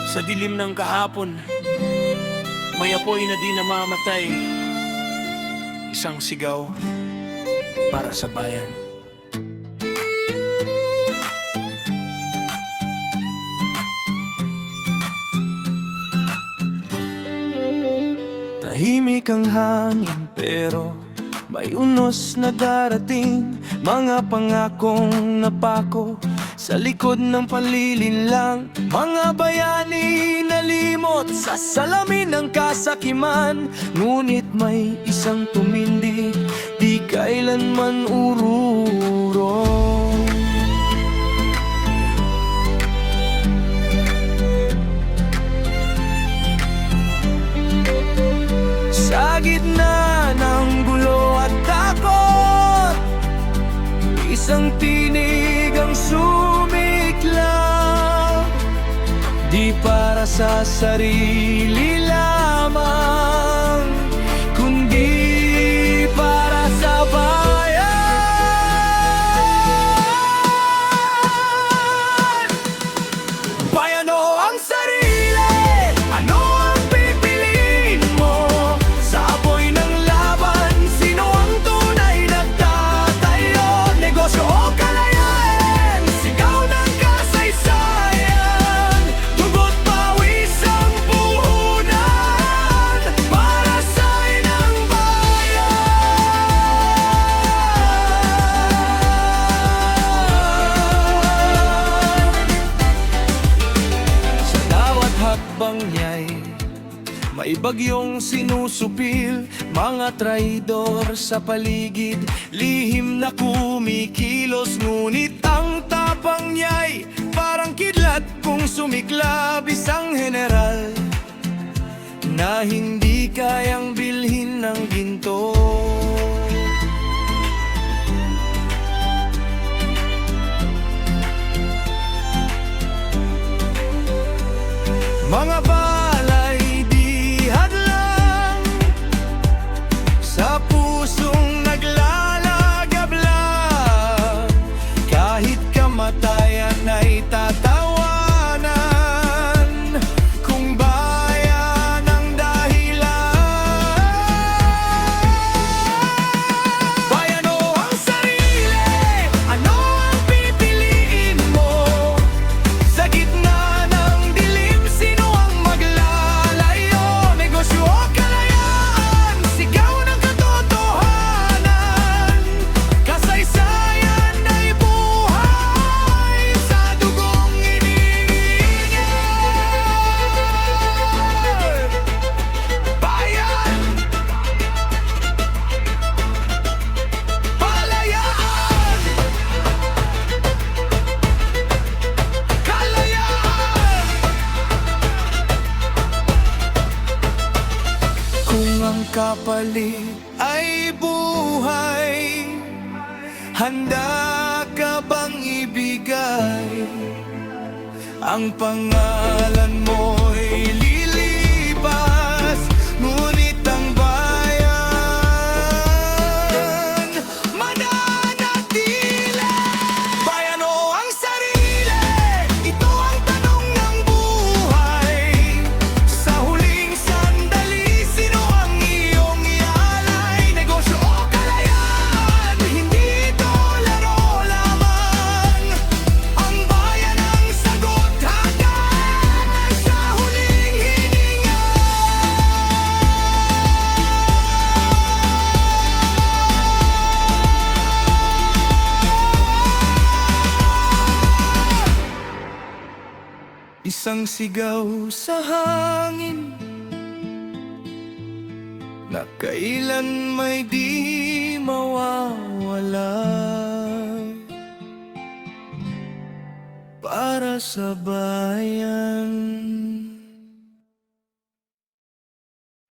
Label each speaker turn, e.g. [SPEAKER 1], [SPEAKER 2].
[SPEAKER 1] Sa dilim ng kahapon, may apoy na di namamatay. Isang sigaw para sa bayan. Tahimik ang hangin pero may unos na darating. Mga pangakong napako sa likod ng panlilinlang. Mga bayani na limot sa salamin ng kasakiman. Ngunit may isang tumindi, di kailanman ururong. Sa gitna ng gulo at takot, isang tinig ang sumiklab. Di para sa sarili lamang, kundi para sa bayan. Bayan o ang sarili, ano ang pipiliin mo? Sa apoy ng laban, sino ang tunay nagtatayo? Negosyo o kalayaan, sigaw ng kasaysayan. Dugo't pawis ang puhunan para sa inang bayan. Sa bawat hakbang niya'y may bagyong sinusupil. Mga traidor sa paligid, lihim na kumikilos. Ngunit ang tapang niya'y parang kidlat kung sumiklab. Isang general na hindi kayang bilhin ng ginto. Mga balay di hadlang sa pusong naglalagablag. Kahit kamatayan ay tatawanan kung bayan ang dahilan. Bayan o ang sarili, ano ang pipiliin mo? Sa gitna ng dilim, sino ang maglalayo? Negosyo o kalayaan, sigaw ng katotohanan. Kasaysayan ay buhay sa dugong iniingay. Bayan, palayaan, kalayaan. Kung ang kapalit ay buhay, handa ka bang ibigay? Ang pangalan mo'y lilipas, ngunit ang bayan mananatili. Bayan o ang sarili, ito ang tanong ng buhay. Sa huling sandali, sino ang iyong ialay? Negosyo o kalayaan, hindi ito laro lamang. Ang bayan ang sagot hanggang sa huling hininga. Isang sigaw sa hangin na kailan may di mawawala. Para sa bayan.